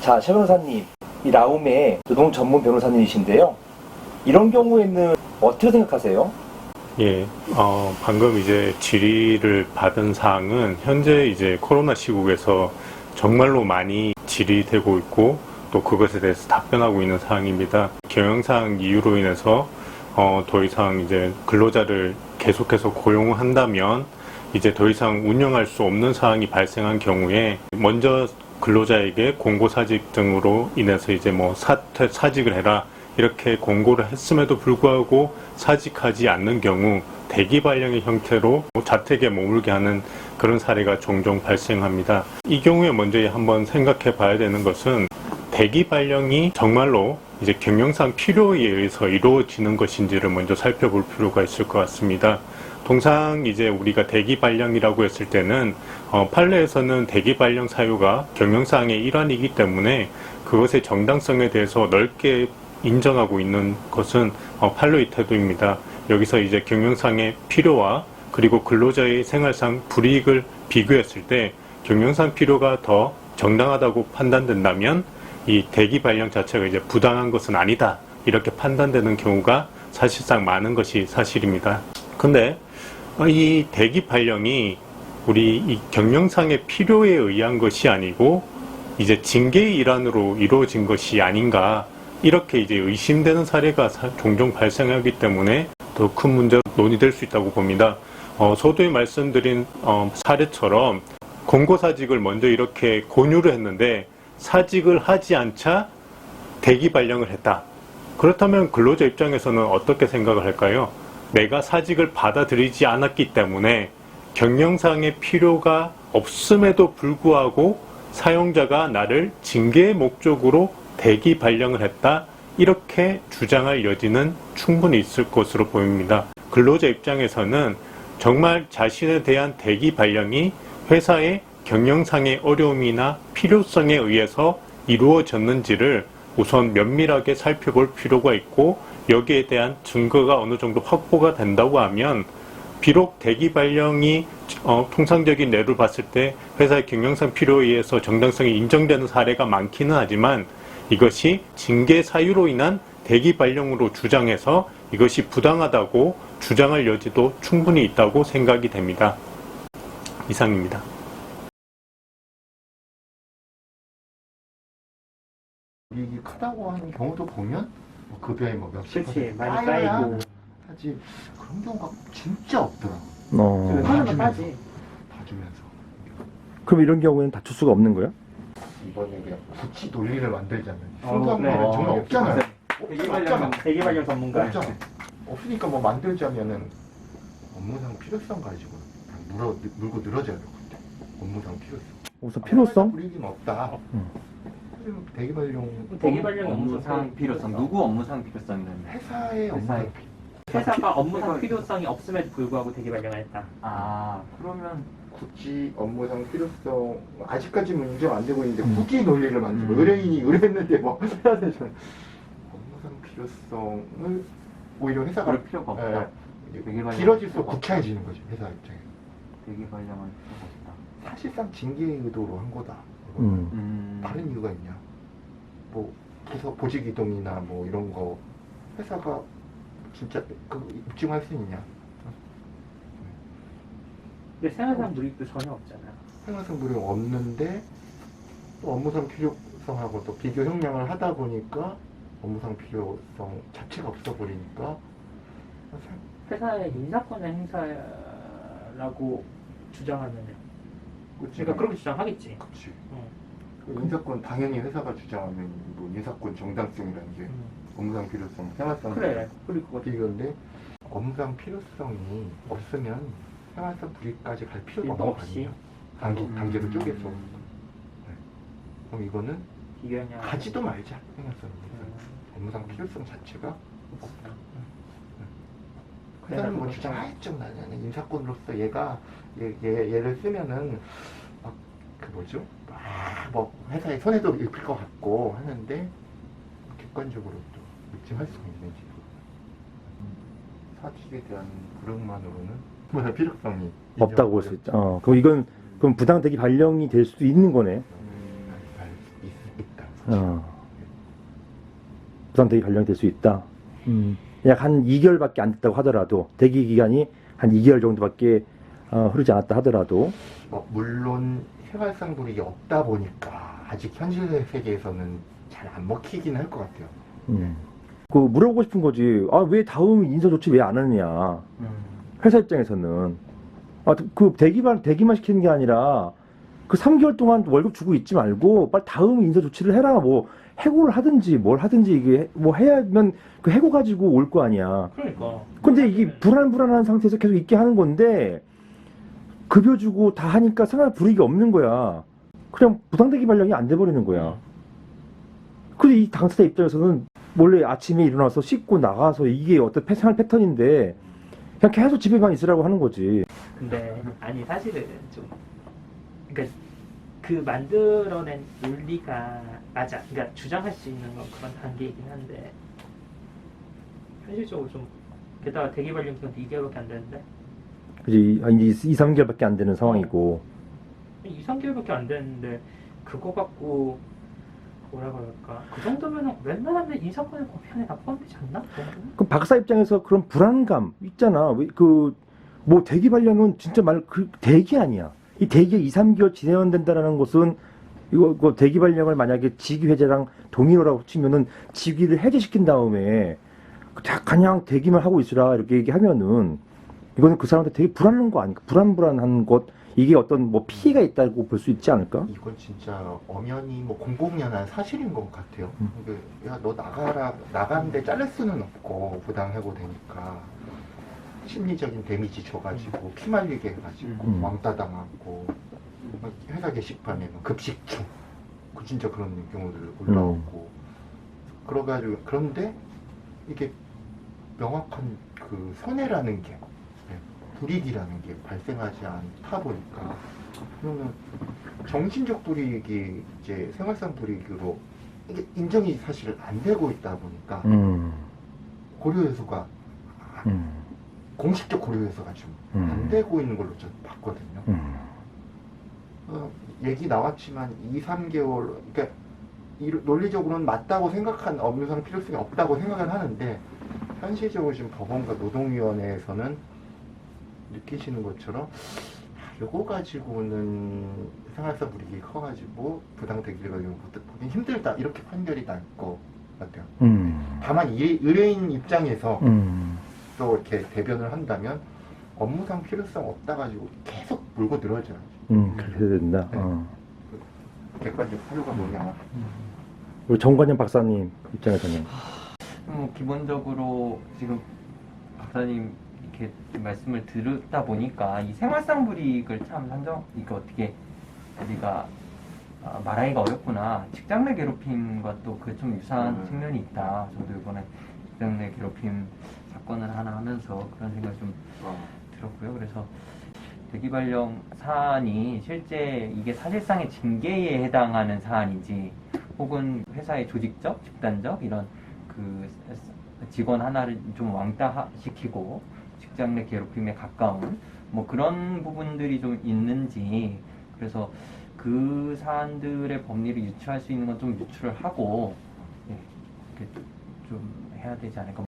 자, 최 변호사님, 이 라움의 노동 전문 변호사님이신데요. 이런 경우에는 어떻게 생각하세요? 예, 방금 이제 질의를 받은 사항은 현재 이제 코로나 시국에서 정말로 많이 질의되고 있고 또 그것에 대해서 답변하고 있는 사항입니다. 경영상 이유로 인해서 더 이상 이제 근로자를 계속해서 고용한다면 이제 더 이상 운영할 수 없는 사항이 발생한 경우에 먼저 근로자에게 공고사직 등으로 인해서 이제 뭐 사직을 해라 이렇게 공고를 했음에도 불구하고 사직하지 않는 경우 대기 발령의 형태로 자택에 머물게 하는 그런 사례가 종종 발생합니다. 이 경우에 먼저 한번 생각해 봐야 되는 것은 대기 발령이 정말로 이제 경영상 필요에 의해서 이루어지는 것인지를 먼저 살펴볼 필요가 있을 것 같습니다. 통상 이제 우리가 대기 발령이라고 했을 때는 판례에서는 대기 발령 사유가 경영상의 일환이기 때문에 그것의 정당성에 대해서 넓게 인정하고 있는 것은 판례의 태도입니다. 여기서 이제 경영상의 필요와 그리고 근로자의 생활상 불이익을 비교했을 때 경영상 필요가 더 정당하다고 판단된다면 이 대기 발령 자체가 이제 부당한 것은 아니다 이렇게 판단되는 경우가 사실상 많은 것이 사실입니다. 근데 이 대기 발령이 우리 이 경영상의 필요에 의한 것이 아니고 이제 징계의 일환으로 이루어진 것이 아닌가 이렇게 이제 의심되는 사례가 종종 발생하기 때문에 더 큰 문제로 논의될 수 있다고 봅니다. 서두에 말씀드린 사례처럼 공고사직을 먼저 이렇게 권유를 했는데 사직을 하지 않자 대기 발령을 했다. 그렇다면 근로자 입장에서는 어떻게 생각을 할까요? 내가 사직을 받아들이지 않았기 때문에 경영상의 필요가 없음에도 불구하고 사용자가 나를 징계의 목적으로 대기 발령을 했다. 이렇게 주장할 여지는 충분히 있을 것으로 보입니다. 근로자 입장에서는 정말 자신에 대한 대기 발령이 회사의 경영상의 어려움이나 필요성에 의해서 이루어졌는지를 우선 면밀하게 살펴볼 필요가 있고 여기에 대한 증거가 어느 정도 확보가 된다고 하면 비록 대기 발령이 통상적인 예를 봤을 때 회사의 경영상 필요에 의해서 정당성이 인정되는 사례가 많기는 하지만 이것이 징계 사유로 인한 대기 발령으로 주장해서 이것이 부당하다고 주장할 여지도 충분히 있다고 생각이 됩니다. 이상입니다. 이익이 크다고 하는 경우도 보면 뭐 급여에 뭐 몇십 그치, 퍼센트 많이 쌓여야 쌓이고. 하지 그런 경우가 진짜 없더라고. 하는 거 따지. 봐주면서 그럼 이런 경우에는 다툴 수가 없는 거예요? 이번에 그냥 굳이 논리를 만들자면 어, 순수한 그래. 말은 정말 없잖아요. 없잖아. 대기 발령 전문가. 없잖아. 없으니까 뭐 만들자면은 업무상 필요성 가지고 그냥 물고 늘어져야 되거든. 업무상 필요성. 우선 필요성? 불이익은 없다. 그러면 대기 발령 대기 발령 업무상 필요성, 누구 업무상 필요성이면 회사의 업무상 회사가 업무상 필요성이 없음에도 불구하고 대기 발령을 했다. 그러면 굳이 업무상 필요성 아직까지는 인정 안 되고 있는데 굳이 논리를 만들고 의뢰인이 의뢰했는데 뭐 해야 되잖아. 업무상 필요성을 오히려 회사가 그럴 필요가 없다. 대기 발령 길어질수록 필요가 구차해지는 거지 회사 입장에. 대기 발령할 필요가 없다. 사실상 징계 의도로 한 거다. 다른 이유가 있냐? 뭐 부서 보직 이동이나 뭐 이런 거 회사가 진짜 그 입증할 수 있냐? 근데 생활상 불이익도 전혀 없잖아. 생활상 불이익 없는데 또 업무상 필요성하고 또 비교 형량을 하다 보니까 업무상 필요성 자체가 없어 버리니까 회사의 인사권의 행사라고 주장하면 그러니까 그렇게 주장하겠지. 그치. 그 인사권 당연히 회사가 주장하면 뭐 인사권 정당성이라는 게 업무상 필요성, 생활상 그래. 그리고 비교인데 업무상 필요성이 없으면 생활상 불이익까지 갈 필요가 필요가 없이. 없거든요. 단계로 쪼개서. 네. 그럼 이거는 비교냐. 가지도 말자 생각하는 업무상 필요성 자체가 없다. 회사는 뭐 주장했죠. 나는 인사권으로서 얘를 쓰면은 막 그 뭐죠? 뭐 회사에 손해도 입힐 것 같고 하는데 객관적으로 또 입증할 수가 있는지 사직에 대한 불응만으로는 뭐야 필요성이 없다고 볼 수 있죠. 그럼 이건 부당 대기 발령이 될 수도 있는 거네. 있다. 부당대기 발령이 될 수 있다. 약 한 2개월밖에 안 됐다고 하더라도 대기 기간이 한 2개월 정도밖에 흐르지 않았다 하더라도 물론 생활상 불이익이 없다 보니까 아직 현실 세계에서는 잘 안 먹히긴 할 것 같아요. 그 물어보고 싶은 거지. 아, 왜 다음 인사 조치 왜 안 하느냐. 회사 입장에서는 그 대기만 시키는 게 아니라 그 3개월 동안 월급 주고 있지 말고 빨리 다음 인사 조치를 해라. 뭐 해고를 하든지 뭘 하든지 이게 뭐 해야면 그 해고 가지고 올 거 아니야. 그러니까. 근데 이게 불안한 상태에서 계속 있게 하는 건데 급여 주고 다 하니까 생활 불이익이 없는 거야. 그냥 부당대기 발령이 안 돼버리는 거야. 근데 이 당사자 입장에서는 원래 아침에 일어나서 씻고 나가서 이게 어떤 생활 패턴인데 그냥 계속 집에만 있으라고 하는 거지. 근데 아니 사실은 좀 그러니까 그 만들어낸 논리가 맞아. 그러니까 주장할 수 있는 건 그런 단계이긴 한데 현실적으로 좀 게다가 대기 발령 기간 2개월밖에 안 되는데 그지? 한 2, 3개월밖에 안 되는 상황이고. 2, 3개월밖에 안 되는데 그거 갖고 뭐라 그럴까? 그 정도면은 웬만하면 인사권의 범위 안에 다 포함되지 않나? 그 정도는? 그럼 박사 입장에서 그런 불안감 있잖아. 뭐 대기 발령은 진짜 그 대기 아니야. 이 대기가 2, 3개월 진행된다라는 것은 이거 대기 발령을 만약에 직위 해제랑 동의어라고 치면은 직위를 해제시킨 다음에 그냥 대기만 하고 있으라 이렇게 얘기하면은 이거는 그 사람한테 되게 불안한 거 아닐까? 불안한 것 이게 어떤 뭐 피해가 있다고 볼 수 있지 않을까? 이건 진짜 엄연히 뭐 공공연한 사실인 것 같아요. 야, 너 나가는데 자를 수는 없고 부당해고 되니까 심리적인 데미지 줘가지고 피 말리게 해가지고 왕따 당하고 회사 게시판에 급식 중 진짜 그런 경우들 올라오고 그래가지고 그런데 이게 명확한 그 손해라는 게 불이익이라는 게 발생하지 않다 보니까 그러면 정신적 불이익이 이제 생활상 불이익으로 이게 인정이 사실 안 되고 있다 보니까 고려 요소가 공식적 고려 요소가 좀 안 되고 있는 걸로 좀 봤거든요. 얘기 나왔지만 2, 3개월 그러니까 논리적으로는 맞다고 생각한 업무상 필요성이 없다고 생각을 하는데 현실적으로 지금 법원과 노동위원회에서는 느끼시는 것처럼 요거 가지고는 생활상 불이익이 커가지고 부당대기를 보긴 힘들다 이렇게 판결이 날 것 같아요. 다만 의뢰인 입장에서 또 이렇게 대변을 한다면 업무상 필요성 없다 가지고 계속 물고 늘어져요. 그렇게 해야 된다. 객관적 사유가 뭐냐. 우리 정관영 박사님 입장에서는 기본적으로 지금 박사님 이렇게 말씀을 들었다 보니까 이 생활상 불이익을 참 이거 어떻게 우리가 말하기가 어렵구나. 직장 내 괴롭힘과 또 그 좀 유사한 측면이 있다. 저도 이번에 직장 내 괴롭힘 사건을 하나 하면서 그런 생각이 좀 들었고요. 그래서 대기 발령 사안이 실제 이게 사실상의 징계에 해당하는 사안인지 혹은 회사의 조직적, 집단적 이런 그 직원 하나를 좀 왕따시키고 직장 내 괴롭힘에 가까운 뭐 그런 부분들이 좀 있는지 그래서 그 사안들의 법리를 유추할 수 있는 건 좀 유추를 하고 좀 해야 되지 않을까.